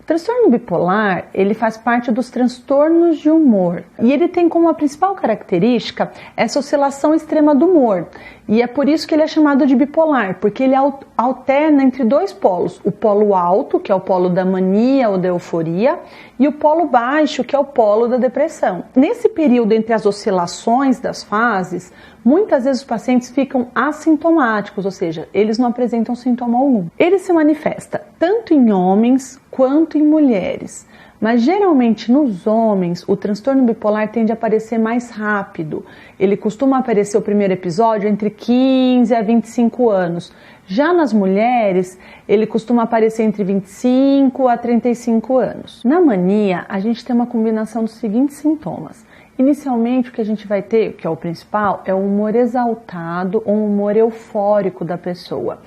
transtorno bipolar, ele faz parte dos transtornos de humor e ele tem como a principal característica essa oscilação extrema do humor. E é por isso que ele é chamado de bipolar, porque ele alterna entre dois polos, o polo alto, que é o polo da mania ou da euforia, e o polo baixo, que é o polo da depressão. Nesse período entre as oscilações das fases, muitas vezes os pacientes ficam assintomáticos, ou seja, eles não apresentam sintoma algum. Ele se manifesta tanto em homens quanto em mulheres. Mas geralmente nos homens o transtorno bipolar tende a aparecer mais rápido. Ele costuma aparecer o primeiro episódio entre 15 a 25 anos. Já nas mulheres, ele costuma aparecer entre 25 a 35 anos. Na mania, a gente tem uma combinação dos seguintes sintomas. Inicialmente, o que a gente vai ter, que é o principal, é o humor exaltado ou um humor eufórico da pessoa.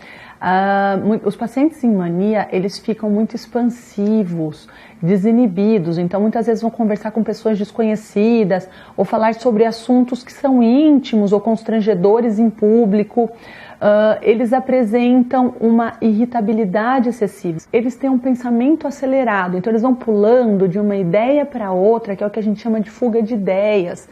Os pacientes em mania, eles ficam muito expansivos, desinibidos, então muitas vezes vão conversar com pessoas desconhecidas ou falar sobre assuntos que são íntimos ou constrangedores em público. Eles apresentam uma irritabilidade excessiva, eles têm um pensamento acelerado, então eles vão pulando de uma ideia para outra, que é o que a gente chama de fuga de ideias.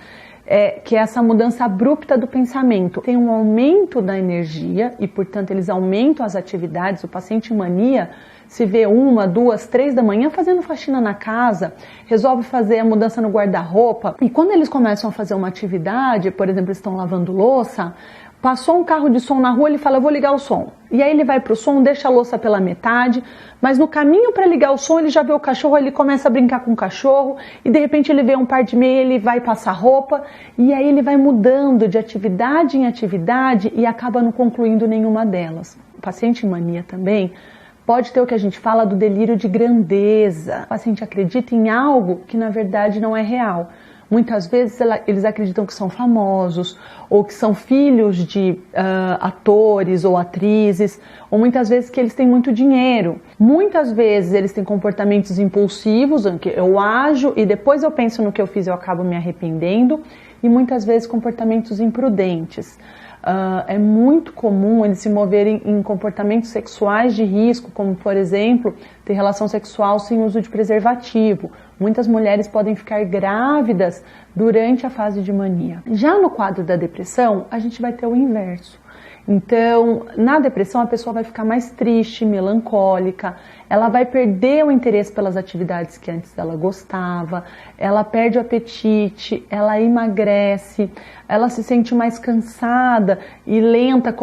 Que é essa mudança abrupta do pensamento. Tem um aumento da energia e, portanto, eles aumentam as atividades. O paciente em mania se vê 1, 2, 3 da manhã fazendo faxina na casa, resolve fazer a mudança no guarda-roupa. E quando eles começam a fazer uma atividade, por exemplo, eles estão lavando louça, passou um carro de som na rua, ele fala, eu vou ligar o som. E aí ele vai pro som, deixa a louça pela metade, mas no caminho para ligar o som ele já vê o cachorro, ele começa a brincar com o cachorro e de repente ele vê um par de meia, ele vai passar roupa e aí ele vai mudando de atividade em atividade e acaba não concluindo nenhuma delas. O paciente em mania também pode ter o que a gente fala do delírio de grandeza. O paciente acredita em algo que na verdade não é real. Muitas vezes eles acreditam que são famosos ou que são filhos de atores ou atrizes, ou muitas vezes que eles têm muito dinheiro. Muitas vezes eles têm comportamentos impulsivos, em que eu ajo e depois eu penso no que eu fiz e eu acabo me arrependendo, e muitas vezes comportamentos imprudentes. É muito comum eles se moverem em comportamentos sexuais de risco, como por exemplo, ter relação sexual sem uso de preservativo. Muitas mulheres podem ficar grávidas durante a fase de mania. Já no quadro da depressão, a gente vai ter o inverso. Então, na depressão, a pessoa vai ficar mais triste, melancólica, ela vai perder o interesse pelas atividades que antes ela gostava, ela perde o apetite, ela emagrece, ela se sente mais cansada e lenta,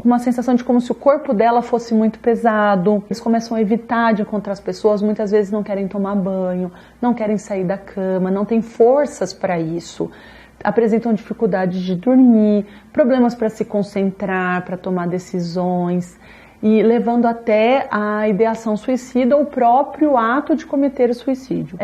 uma sensação de como se o corpo dela fosse muito pesado. Eles começam a evitar de encontrar as pessoas, muitas vezes não querem tomar banho, não querem sair da cama, não têm forças para isso. Apresentam dificuldade de dormir, problemas para se concentrar, para tomar decisões e levando até a ideação suicida ou o próprio ato de cometer o suicídio.